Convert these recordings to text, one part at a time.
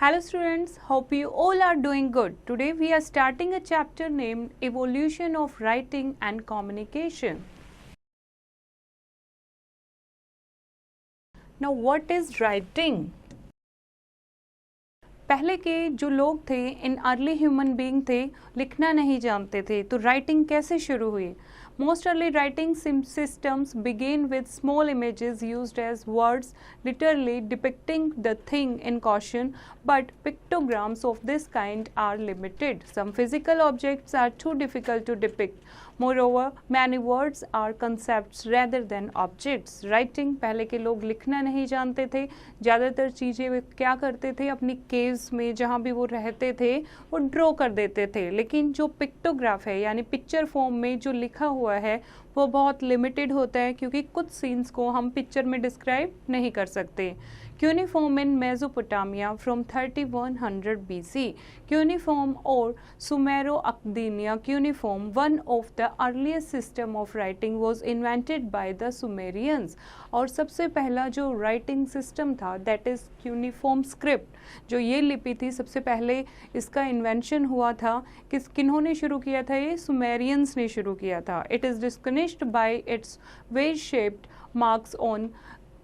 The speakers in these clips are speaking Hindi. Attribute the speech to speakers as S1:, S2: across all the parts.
S1: Hello students, hope you all are doing good. Today we are starting a chapter named Evolution of Writing and Communication. Now what is writing? पहले के जो लोग थे इन अर्ली ह्यूमन बीइंग थे लिखना नहीं जानते थे, तो राइटिंग कैसे शुरू हुई? Most early writing systems begin with small images used as words, literally depicting the thing in question, but pictograms of this kind are limited. Some physical objects are too difficult to depict. Moreover, many words are concepts rather than objects. Writing पहले के लोग लिखना नहीं जानते थे, ज़्यादातर चीज़ें वे क्या करते थे अपनी केव्स में जहाँ भी वो रहते थे वो ड्रॉ कर देते थे, लेकिन जो पिक्टोग्राफ है यानी पिक्चर फॉर्म में जो लिखा हुआ है वो बहुत लिमिटेड होता है क्योंकि कुछ सीन्स को हम पिक्चर में डिस्क्राइब नहीं कर सकते. Cuneiform in Mesopotamia from 3100 BC. Cuneiform or Sumero-Akkadian cuneiform, one of the earliest system of writing, was invented by the Sumerians. और सबसे पहला जो writing system था that is cuneiform script, जो ये लिपि थी सबसे पहले इसका invention हुआ था. किन्होंने शुरू किया था? ये Sumerians ने शुरू किया था. It is distinguished by its wedge-shaped marks on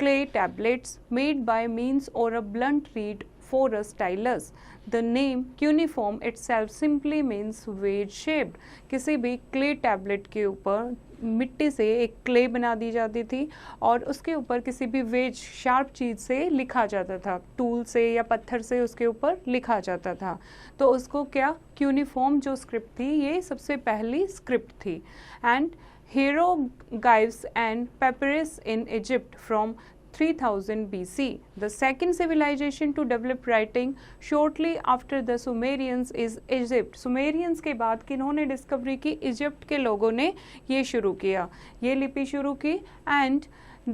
S1: clay tablets made by means or a blunt reed for a stylus. The name cuneiform itself simply means wedge shaped. किसी भी clay tablet के ऊपर मिट्टी से एक clay बना दी जाती थी और उसके ऊपर किसी भी wedge sharp चीज़ से लिखा जाता था, टूल से या पत्थर से उसके ऊपर लिखा जाता था, तो उसको क्या cuneiform जो स्क्रिप्ट थी ये सबसे पहली स्क्रिप्ट थी. And hieroglyphs and papyrus in Egypt from 3000 BC. The second civilization to develop writing shortly after the Sumerians is Egypt. Sumerians के बाद किन्होंने डिस्कवरी की? इजिप्ट के लोगों ने ये शुरू किया, ये लिपि शुरू की. And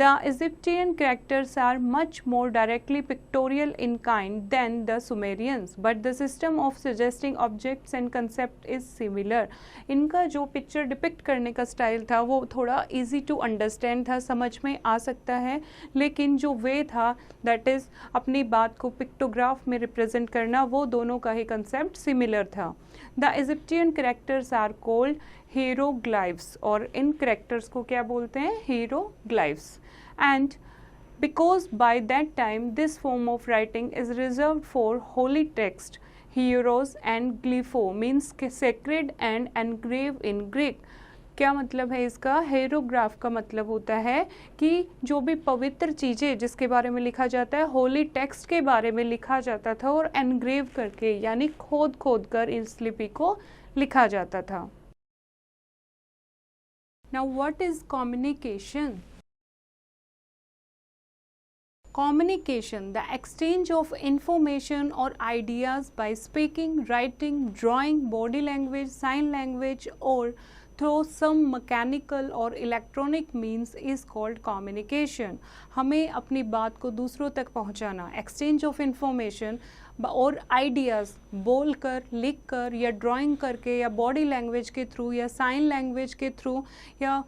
S1: The Egyptian characters are much more directly pictorial in kind than the Sumerians, but the system of suggesting objects and concept is similar. इनका जो पिक्चर डिपिक्ट करने का स्टाइल था वो थोड़ा easy to understand था, समझ में आ सकता है, लेकिन जो वे था that is अपनी बात को पिक्टोग्राफ में रिप्रेजेंट करना, वो दोनों का ही कंसेप्ट सिमिलर था. The Egyptian characters are called hieroglyphs और इन कैरेक्टर्स को क्या बोलते हैं? hieroglyphs. And because by that time this form of writing is reserved for holy text, hieros and glypho means sacred and engrave in Greek. क्या मतलब है इसका? हेरोग्राफ का मतलब होता है कि जो भी पवित्र चीज़ें जिसके बारे में लिखा जाता है, होली टेक्स्ट के बारे में लिखा जाता था और एनग्रेव करके यानी खोद खोद कर इस लिपि को लिखा जाता था. Now what is communication? Communication, the exchange of information or ideas by speaking, writing, drawing, body language, sign language or through some mechanical or electronic means is called communication. हमें अपनी बात को दूसरों तक पहुंचाना, exchange of information और आइडियाज़ बोल कर, लिख कर या ड्राइंग करके या बॉडी लैंग्वेज के थ्रू या साइन लैंग्वेज के थ्रू या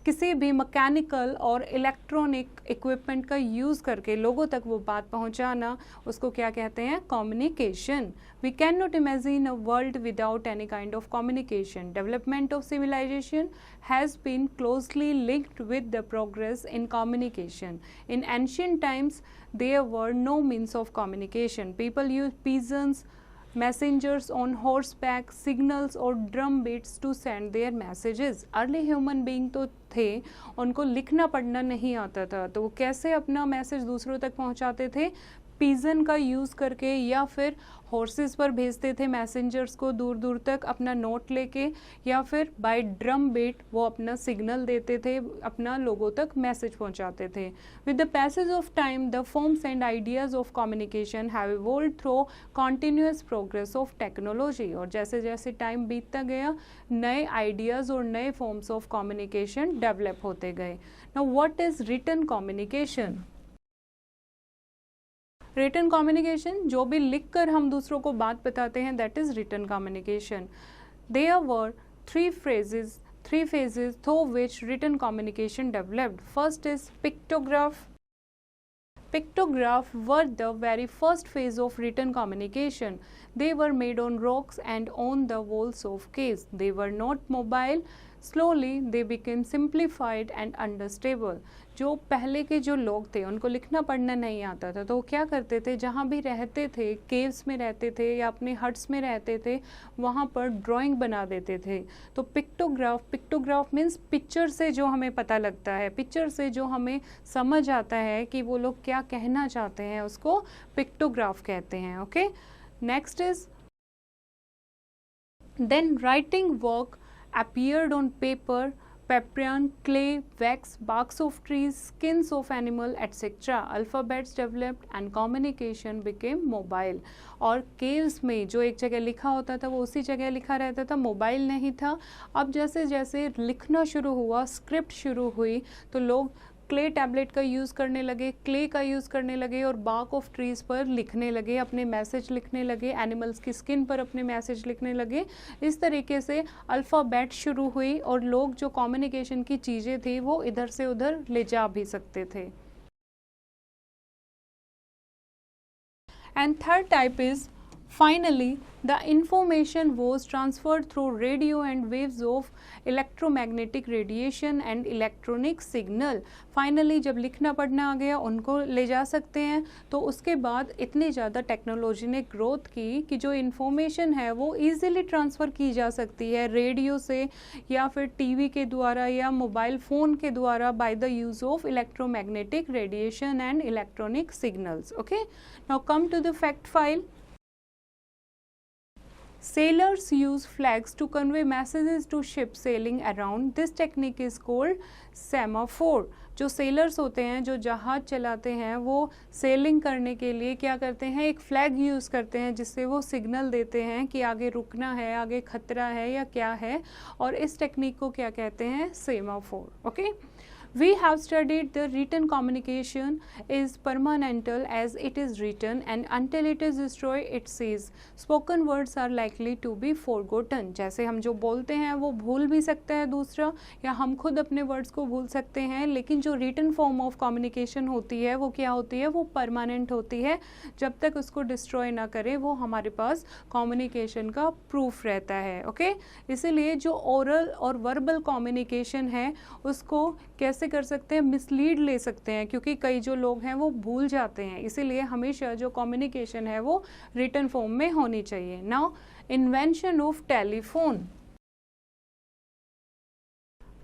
S1: किसी भी मैकेनिकल और इलेक्ट्रॉनिक इक्विपमेंट का यूज़ करके लोगों तक वो बात पहुंचाना, उसको क्या कहते हैं? Communication. We can not imagine a world without any kind of communication. Development of civilisation has been closely linked with the progress in communication. In ancient times, there were no means of communication. People used pigeons, messengers on horseback, signals और drum beats to send their messages. Early human being तो थे, उनको लिखना पढ़ना नहीं आता था, तो वो कैसे अपना मैसेज दूसरों तक पहुंचाते थे? पिजन का यूज़ करके या फिर हॉर्सेस पर भेजते थे मैसेंजर्स को दूर दूर तक अपना नोट लेके, या फिर बाय ड्रम बीट वो अपना सिग्नल देते थे, अपना लोगों तक मैसेज पहुंचाते थे. With the passage of time the forms and ideas of communication have evolved through continuous progress of technology. और जैसे जैसे टाइम बीतता गया नए आइडियाज़ और नए फॉर्म्स ऑफ कम्युनिकेशन डेवलप होते गए. Now what is written communication? Written communication, जो भी लिख कर हम दूसरों को बात बताते हैं, that is written communication. There were three phases through which written communication developed. First is pictograph, Pictographs were the very first phase of written communication. They were made on rocks and on the walls of caves. They were not mobile. Slowly they became simplified and understandable. जो पहले के जो लोग थे उनको लिखना पढ़ना नहीं आता था, तो वो क्या करते थे, जहाँ भी रहते थे, केव्स में रहते थे या अपने हट्स में रहते थे, वहाँ पर ड्राइंग बना देते थे. तो पिक्टोग्राफ मीन्स पिक्चर से जो हमें पता लगता है, पिक्चर से जो हमें समझ आता है कि वो लोग क्या कहना चाहते हैं, उसको पिक्टोग्राफ कहते हैं. Okay, next is then writing work appeared on paper, papyrus, clay, wax, barks of trees, skins of animal, etc. Alphabets developed and communication became mobile. और caves में जो एक जगह लिखा होता था वो उसी जगह लिखा रहता था, मोबाइल नहीं था. अब जैसे जैसे लिखना शुरू हुआ, स्क्रिप्ट शुरू हुई, तो लोग क्ले टैबलेट का यूज़ करने लगे, क्ले का यूज़ करने लगे और बार्क ऑफ ट्रीज़ पर लिखने लगे, अपने मैसेज लिखने लगे, एनिमल्स की स्किन पर अपने मैसेज लिखने लगे. इस तरीके से अल्फ़ाबेट शुरू हुई और लोग जो कम्युनिकेशन की चीज़ें थी वो इधर से उधर ले जा भी सकते थे. And third type is finally the information was transferred through radio and waves of electromagnetic radiation and electronic signal. Finally जब लिखना पढ़ना आ गया, उनको ले जा सकते हैं, तो उसके बाद इतनी ज़्यादा टेक्नोलॉजी ने ग्रोथ की कि जो इन्फॉर्मेशन है वो ईज़िली ट्रांसफ़र की जा सकती है रेडियो से या फिर टीवी के द्वारा या मोबाइल फ़ोन के द्वारा by the use of electromagnetic radiation and electronic signals. Okay, now come to the fact file. Sailors use flags to convey messages to ships sailing around. This technique is called semaphore. जो सेलर्स होते हैं, जो जहाज़ चलाते हैं, वो सेलिंग करने के लिए क्या करते हैं, एक फ्लैग यूज़ करते हैं जिससे वो सिग्नल देते हैं कि आगे रुकना है, आगे खतरा है या क्या है, और इस टेक्निक को क्या कहते हैं, semaphore. Okay, we have studied the written communication is permanental as it is written and until it is destroyed it ceases. Spoken words are likely to be forgotten. जैसे हम जो बोलते हैं वो भूल भी सकते हैं दूसरा, या हम खुद अपने वर्ड्स को भूल सकते हैं, लेकिन जो रिटन फॉर्म ऑफ कम्युनिकेशन होती है वो क्या होती है, वो परमानेंट होती है. जब तक उसको डिस्ट्रॉय ना करे वो हमारे पास कम्युनिकेशन का प्रूफ रहता है. ओके, इसीलिए जो ओरल और वर्बल कम्युनिकेशन है उसको कैसे कर सकते हैं, मिसलीड ले सकते हैं, क्योंकि कई जो लोग हैं वो भूल जाते हैं. इसीलिए हमेशा जो कम्युनिकेशन है वो रिटन फॉर्म में होनी चाहिए. Now invention of telephone.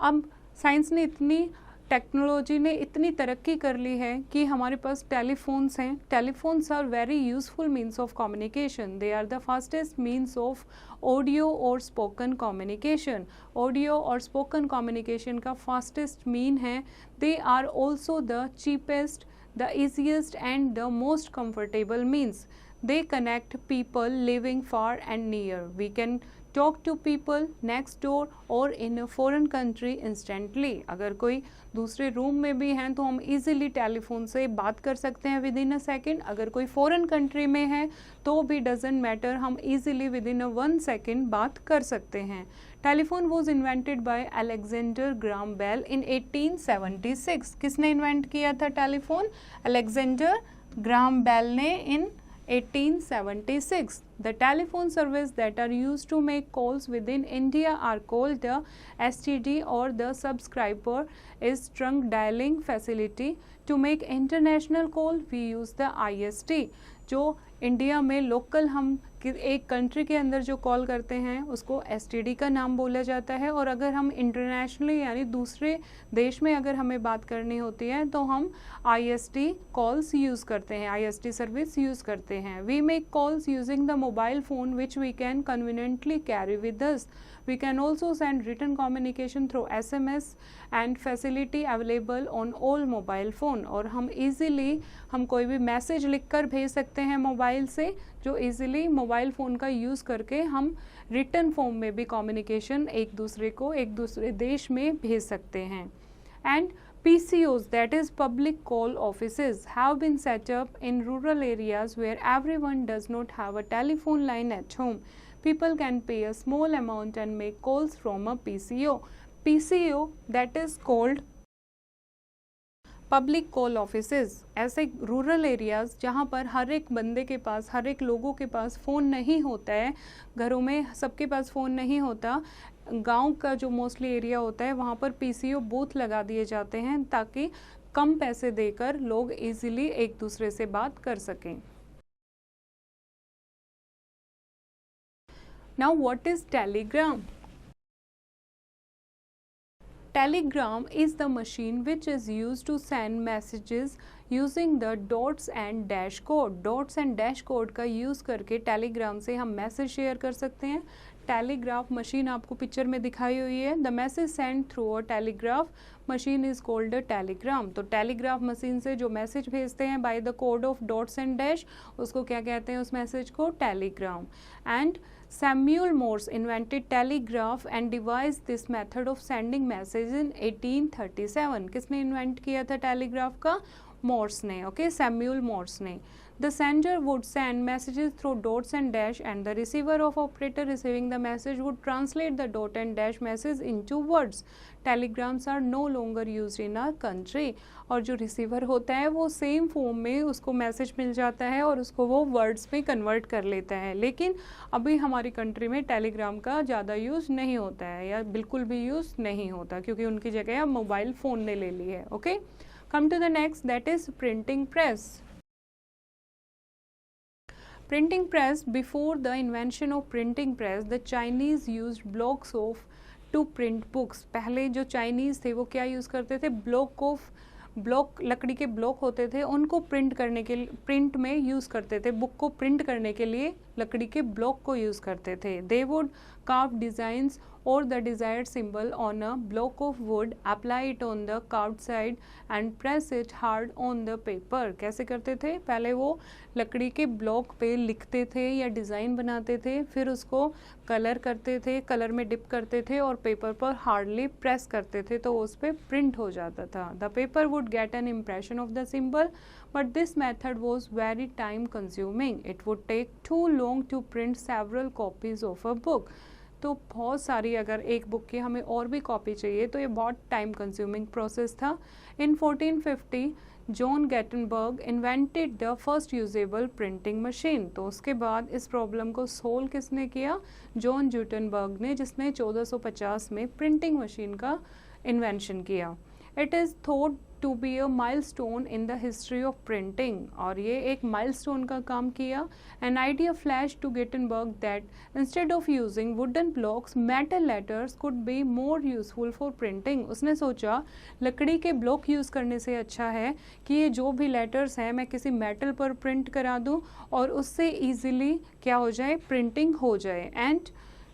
S1: अब साइंस ने टेक्नोलॉजी ने इतनी तरक्की कर ली है कि हमारे पास टेलीफोन्स हैं. Telephones are very useful means of communication. They are the fastest means of audio और स्पोकन कम्युनिकेशन. ऑडियो और स्पोकन कम्युनिकेशन का फास्टेस्ट मीन है. They are also the cheapest, the easiest and the most comfortable means. They connect people living far and near. We can talk to people next door or in a foreign country instantly. अगर कोई दूसरे रूम में भी हैं तो हम easily टेलीफोन से बात कर सकते हैं within a second. अगर कोई foreign country में है तो भी doesn't matter, हम easily within a 1 second बात कर सकते हैं. Telephone was invented by Alexander Graham Bell in 1876. किसने इन्वेंट किया था टेलीफोन? Alexander Graham Bell ने in 1876. The telephone service that are used to make calls within India are called the STD or the subscriber is trunk dialing facility. To make international call we use the IST. जो इंडिया में लोकल हम एक कंट्री के अंदर जो कॉल करते हैं उसको STD का नाम बोला जाता है, और अगर हम इंटरनेशनली यानी दूसरे देश में अगर हमें बात करनी होती है तो हम IST कॉल्स यूज़ करते हैं, IST सर्विस यूज़ करते हैं. We make calls using the mobile phone which we can conveniently carry with us. We can also send written communication through SMS and facility available on all mobile phone. और हम हम कोई भी मैसेज लिखकर भेज सकते हैं मोबाइल से, जो इजीली मोबाइल फ़ोन का यूज़ करके हम रिटन फॉर्म में भी कम्युनिकेशन एक दूसरे देश में भेज सकते हैं. And PCOs, that is public call offices, have been set up in rural areas where everyone does not have a telephone line at home. People can pay a small amount and make calls from a PCO. PCO, that is called public call offices, ऐसे रूरल एरियाज़ जहाँ पर हर एक बंदे के पास, हर एक लोगों के पास फ़ोन नहीं होता है, घरों में सबके पास फ़ोन नहीं होता, गांव का जो मोस्टली एरिया होता है वहाँ पर पीसीओ बूथ लगा दिए जाते हैं ताकि कम पैसे देकर लोग इजीली एक दूसरे से बात कर सकें। Now what is Telegram? Telegram is the machine which is used to send messages using the dots and dash code. Dots and dash code का यूज़ करके टेलीग्राम से हम मैसेज शेयर कर सकते हैं। टेलीग्राफ मशीन आपको पिक्चर में दिखाई हुई है। The message send through a telegraph machine is called a Telegram. तो टेलीग्राफ मशीन से जो मैसेज भेजते हैं by the code of dots and dash, उसको क्या कहते हैं, उस मैसेज को Telegram. And Samuel Morse invented telegraph and devised this method of sending messages in 1837. किसने इन्वेंट किया था टेलीग्राफ का? मॉर्स ने। ओके, सैम्यूल मॉर्स ने। The sender would send messages through dots and dash and the receiver of operator receiving the message would translate the dot and dash message into words. Telegrams are no longer used in our country. और जो रिसीवर होता है वो सेम फॉर्म में उसको मैसेज मिल जाता है और उसको वो वर्ड्स में कन्वर्ट कर लेता है। लेकिन अभी हमारी कंट्री में टेलीग्राम का ज़्यादा यूज़ नहीं होता है या बिल्कुल भी यूज़ नहीं होता, क्योंकि उनकी जगह अब मोबाइल फ़ोन ने ले ली है। Okay, come to the next, that is printing press. Printing press. Before the invention of printing press, the Chinese used blocks of to print books. पहले जो चाइनीज़ थे वो क्या यूज़ करते थे? ब्लॉक लकड़ी के ब्लॉक होते थे, उनको प्रिंट करने के लिए, प्रिंट में यूज़ करते थे। बुक को प्रिंट करने के लिए लकड़ी के ब्लॉक को यूज़ करते थे। They would carve designs or the desired symbol on a block of wood, apply it on the carved side and press it hard on the paper. कैसे करते थे? पहले वो लकड़ी के ब्लॉक पे लिखते थे या डिज़ाइन बनाते थे, फिर उसको कलर करते थे, कलर में डिप करते थे और पेपर पर हार्डली प्रेस करते थे तो उस पर प्रिंट हो जाता था। The paper would get an impression of the symbol, but this method was very time consuming. It would take too long to print several copies of a book. तो बहुत सारी, अगर एक बुक की हमें और भी कॉपी चाहिए तो ये बहुत टाइम कंज्यूमिंग प्रोसेस था। In 1450 John Gutenberg invented the first usable printing machine. तो उसके बाद इस प्रॉब्लम को सोल्व किसने किया? जॉन गुटेनबर्ग ने, जिसने 1450 में प्रिंटिंग मशीन का इन्वेंशन किया। It is thought to be a milestone in the history of printing, और ये एक माइलस्टोन का काम किया। An idea flash to Gutenberg that instead of using wooden blocks metal letters could be more useful for printing. उसने सोचा लकड़ी के ब्लॉक यूज़ करने से अच्छा है कि ये जो भी लेटर्स हैं मैं किसी मेटल पर प्रिंट करा दूँ और उससे ईजिली क्या हो जाए, प्रिंटिंग हो जाए। And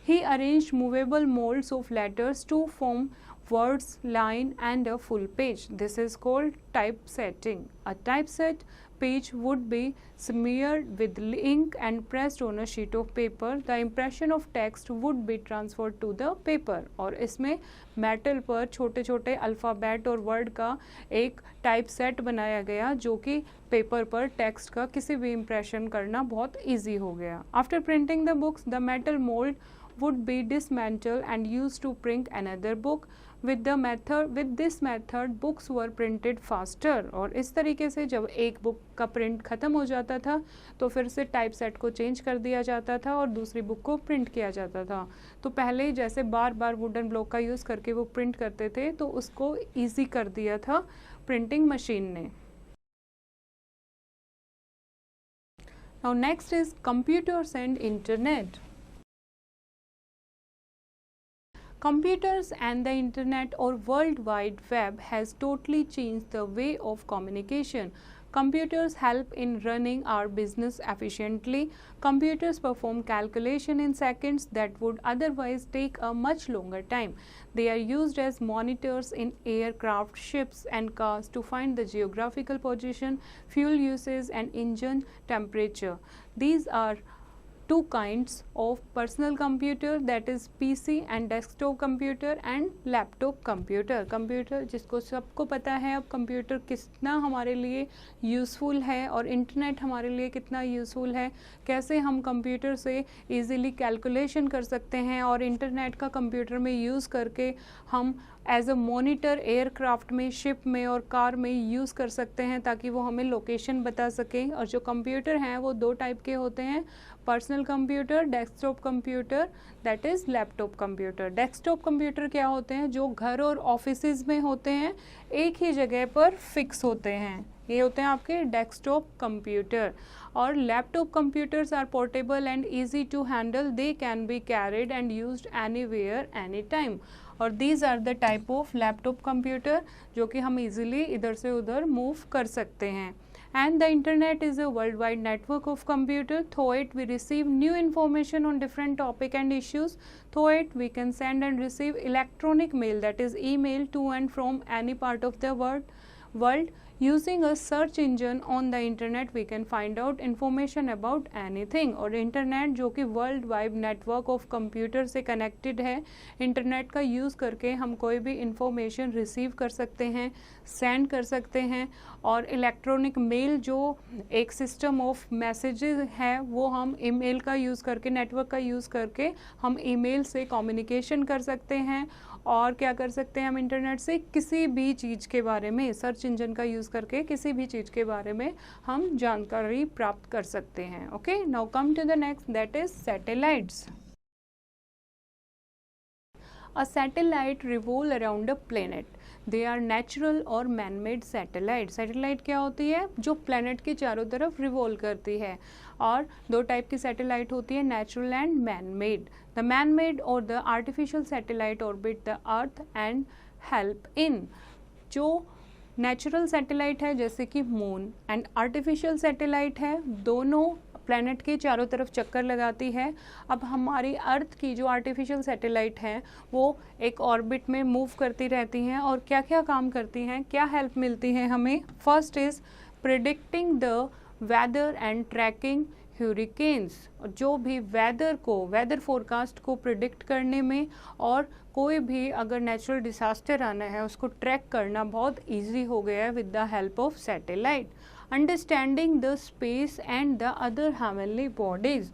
S1: he arranged movable molds of letters to form words, line and a full page. This is called typesetting. A typeset page would be smeared with ink and pressed on a sheet of paper. The impression of text would be transferred to the paper. और इसमें मेटल पर छोटे छोटे अल्फ़ाबेट और वर्ड का एक टाइपसेट बनाया गया जो कि पेपर पर टेक्स्ट का किसी भी इम्प्रेशन करना बहुत ईजी हो गया। After printing the books the metal mould would be dismantled and used to print another book. With this method books were printed faster. और इस तरीके से जब एक बुक का प्रिंट ख़त्म हो जाता था तो फिर से टाइप सेट को चेंज कर दिया जाता था और दूसरी बुक को प्रिंट किया जाता था। तो पहले जैसे बार बार वुडन ब्लॉक का यूज़ करके वो प्रिंट करते थे तो उसको ईजी कर दिया था प्रिंटिंग मशीन ने। Now next is computers and internet. Computers and the internet or World Wide Web has totally changed the way of communication. Computers help in running our business efficiently. Computers perform calculation in seconds that would otherwise take a much longer time. They are used as monitors in aircraft, ships and cars to find the geographical position, fuel usage and engine temperature. These are two kinds of personal computer, that is PC and desktop computer and laptop computer. Computer जिसको सबको पता है अब कंप्यूटर कितना हमारे लिए यूज़फुल है और इंटरनेट हमारे लिए कितना यूज़फुल है, कैसे हम कंप्यूटर से इजीली कैलकुलेशन कर सकते हैं और इंटरनेट का कंप्यूटर में यूज़ करके हम एज अ मॉनिटर एयरक्राफ्ट में, शिप में और कार में यूज़ कर सकते हैं ताकि वो हमें लोकेशन बता सकें। और जो कंप्यूटर हैं वो दो टाइप के होते हैं, personal computer, desktop computer, that is laptop computer. Desktop computer क्या होते हैं, जो घर और ऑफिसेज में होते हैं, एक ही जगह पर फिक्स होते हैं, ये होते हैं आपके डेस्कटॉप कंप्यूटर। और laptop computers are portable and easy to handle, they can be carried and used anywhere any time. और these are the type of laptop computer जो कि हम इजीली इधर से उधर मूव कर सकते हैं। And the internet is a worldwide network of computer. Through it we receive new information on different topic and issues. Through it we can send and receive electronic mail, that is email, to and from any part of the world. Using a search engine on the internet we can find out information about anything. और इंटरनेट जो कि world wide network of computer से कनेक्टेड है, इंटरनेट का यूज़ करके हम कोई भी इंफॉर्मेशन रिसीव कर सकते हैं, सेंड कर सकते हैं। और इलेक्ट्रॉनिक मेल जो एक सिस्टम ऑफ मैसेजेस है वो हम ईमेल का यूज़ करके, नेटवर्क का यूज़ करके हम ईमेल से कम्युनिकेशन कर सकते हैं। और क्या कर सकते हैं हम इंटरनेट से, किसी भी चीज़ के बारे में सर्च इंजन का यूज़ करके किसी भी चीज़ के बारे में हम जानकारी प्राप्त कर सकते हैं। Okay, now come to the next, that is satellites. A satellite revolve around a planet. They are natural और man-made satellite. सैटेलाइट क्या होती है, जो प्लैनेट के चारों तरफ रिवॉल्व करती है। और दो टाइप की सैटेलाइट होती है, natural and man made. The man made और the artificial satellite orbit the earth and help in. जो नेचुरल सैटेलाइट है जैसे कि मून, एंड आर्टिफिशियल सैटेलाइट है, दोनों प्लैनेट के चारों तरफ चक्कर लगाती है। अब हमारी अर्थ की जो आर्टिफिशियल सैटेलाइट है वो एक ऑर्बिट में मूव करती रहती हैं। और क्या क्या काम करती हैं, क्या हेल्प मिलती है हमें। First is predicting the weather and tracking hurricanes, जो भी वेदर को, वेदर फोरकास्ट को प्रिडिक्ट करने में, और कोई भी अगर नेचुरल डिसास्टर आना है उसको ट्रैक करना बहुत ईजी हो गया है with the help of satellite. Understanding the space and the other heavenly bodies,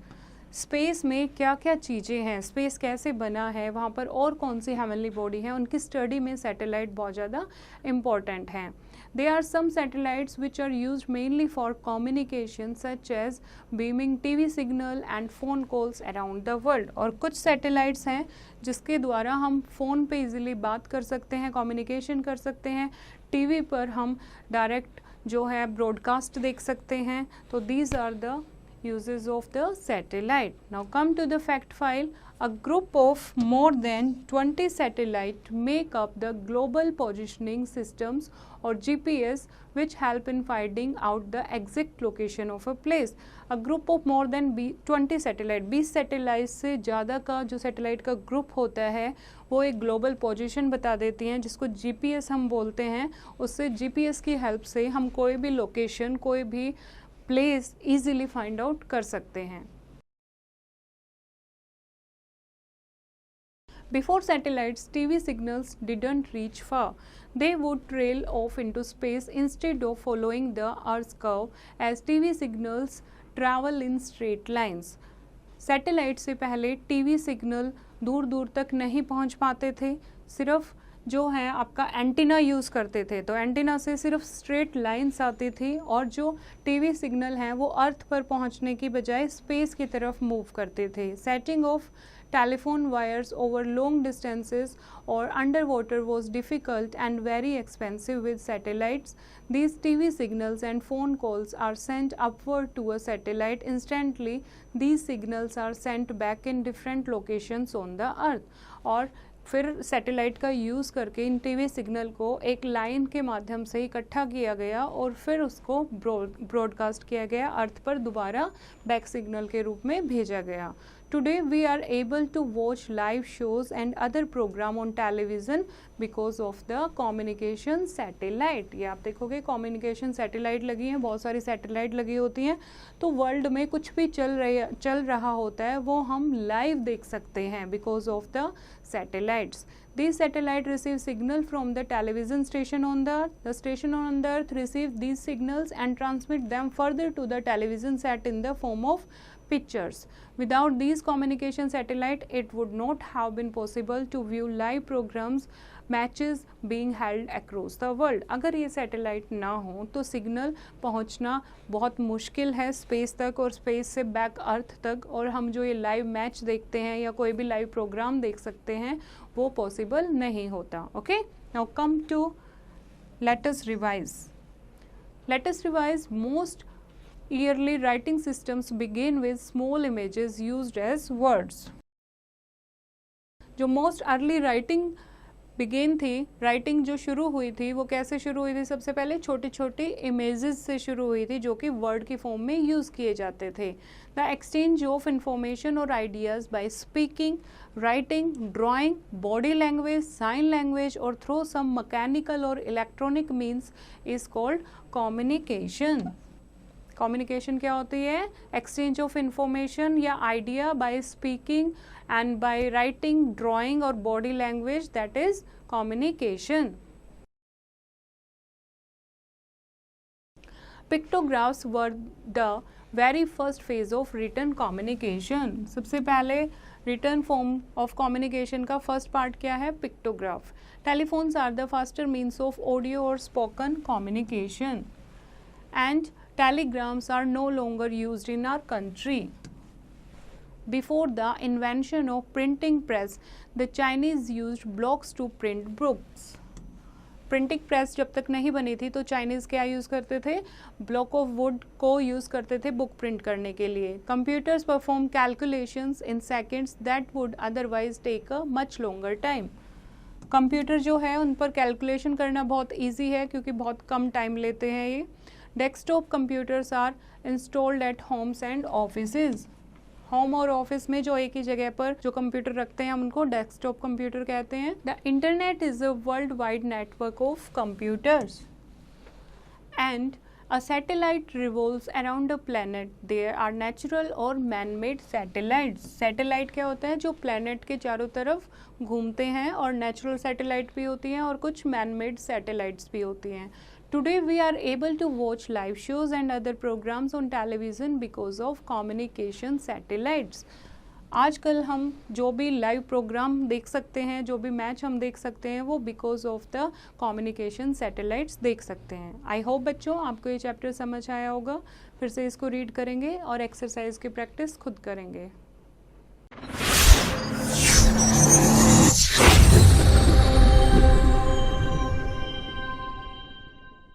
S1: space में क्या क्या चीज़ें हैं, स्पेस कैसे बना है, वहाँ पर और कौन सी हेवनली बॉडी है, उनकी स्टडी में सैटेलाइट बहुत ज़्यादा इम्पॉर्टेंट हैं। There are some satellites which are used mainly for communication such as beaming TV signal and phone calls around the world. और कुछ सैटेलाइट्स हैं जिसके द्वारा हम फ़ोन पे इजीली बात कर सकते हैं, कम्युनिकेशन कर सकते हैं, टीवी पर हम डायरेक्ट जो है ब्रॉडकास्ट देख सकते हैं। तो these are the uses of the satellite. Now come to the fact file. A group of more than 20 satellites make up the global positioning systems or GPS, which help in finding out the exact location of a place. A group of more than 20 satellite, 20 satellite से ज़्यादा का जो सैटेलाइट का ग्रुप होता है वो एक ग्लोबल पोजीशन बता देती हैं, जिसको GPS हम बोलते हैं। उससे GPS की हेल्प से हम कोई भी लोकेशन, कोई भी प्लेस ईजिली फाइंड आउट कर सकते हैं। Before satellites, TV signals didn't reach far. They would trail off into space instead of following the Earth's curve, as TV signals travel in straight lines. Satellite से पहले टीवी सिग्नल दूर दूर तक नहीं पहुंच पाते थे, सिर्फ जो है आपका एंटीना यूज़ करते थे, तो एंटीना से सिर्फ स्ट्रेट लाइंस आती थी। और जो टीवी सिग्नल हैं वो अर्थ पर पहुंचने की बजाय स्पेस की तरफ मूव करते थे। Setting of telephone wires over long distances or underwater was difficult and very expensive with satellites. These TV signals and phone calls are sent upward to a satellite instantly. These signals are sent back in different locations on the earth. और फिर सैटेलाइट का यूज़ करके इन टीवी सिग्नल को एक लाइन के माध्यम से इकट्ठा किया गया और फिर उसको ब्रॉडकास्ट किया गया, अर्थ पर दोबारा बैक सिग्नल के रूप में भेजा गया। Today we are able to watch live shows and other program on television because of the communication satellite. ये आप देखोगे communication satellite लगी हैं, बहुत सारी satellite लगी होती हैं, तो वर्ल्ड में कुछ भी चल रहा होता है वो हम लाइव देख सकते हैं because of the satellites. These satellites receive signal from the television station on the earth. The station on the earth receive these signals and transmit them further to the television set in the form of pictures. Without these communication satellite, it would not have been possible to view live programs, matches being held across the world. अगर ये सैटेलाइट ना हो तो सिग्नल पहुंचना बहुत मुश्किल है स्पेस तक और स्पेस से बैक अर्थ तक, और हम जो ये लाइव मैच देखते हैं या कोई भी लाइव प्रोग्राम देख सकते हैं वो पॉसिबल नहीं होता. Okay, now come to let us revise. Most early writing systems begin with small images used as words. जो मोस्ट अर्ली राइटिंग बिगेन थी, राइटिंग जो शुरू हुई थी वो कैसे शुरू हुई थी? सबसे पहले छोटे छोटे इमेजेस से शुरू हुई थी जो कि वर्ड की फॉर्म में यूज़ किए जाते थे. द एक्सचेंज ऑफ इंफॉर्मेशन और ideas by speaking, writing, drawing, body language, sign language और थ्रू सम मैकेनिकल और electronic means is called communication. Communication क्या होती है? एक्सचेंज ऑफ इंफॉर्मेशन या idea by speaking and by writing, drawing और body language, that is communication. Pictographs were the very first phase of written communication. सबसे पहले रिटन फॉर्म ऑफ कम्युनिकेशन का फर्स्ट पार्ट क्या है? Pictograph. Telephones are the faster means of audio और spoken communication. And telegrams are no longer used in our country. Before the invention of printing press, the Chinese used blocks to print books. Printing press जब तक नहीं बनी थी तो चाइनीज़ क्या यूज़ करते थे? ब्लॉक ऑफ वुड को यूज़ करते थे बुक प्रिंट करने के लिए. Computers perform calculations in seconds that would otherwise take a much longer time. Computer जो है उन पर कैलकुलेशन करना बहुत ईजी है क्योंकि बहुत कम टाइम लेते हैं ये. Desktop computers are installed at homes and offices. Home और ऑफिस में जो एक ही जगह पर जो कंप्यूटर रखते हैं हम उनको डेस्कटॉप कंप्यूटर कहते हैं. The internet is a world wide network of computers and a satellite revolves around a planet. There are natural और मैन मेड सैटेलाइट्स. सैटेलाइट क्या होता है? जो प्लैनेट के चारों तरफ घूमते हैं, और नेचुरल सैटेलाइट भी होती हैं और कुछ मैन मेड सैटेलाइट्स भी होती हैं. Today we are able to watch live shows and other programs on television because of communication satellites. आजकल हम जो भी लाइव प्रोग्राम देख सकते हैं, जो भी मैच हम देख सकते हैं, वो because of the communication satellites देख सकते हैं. आई होप बच्चों आपको ये चैप्टर समझ आया होगा. फिर से इसको रीड करेंगे और एक्सरसाइज की प्रैक्टिस खुद करेंगे.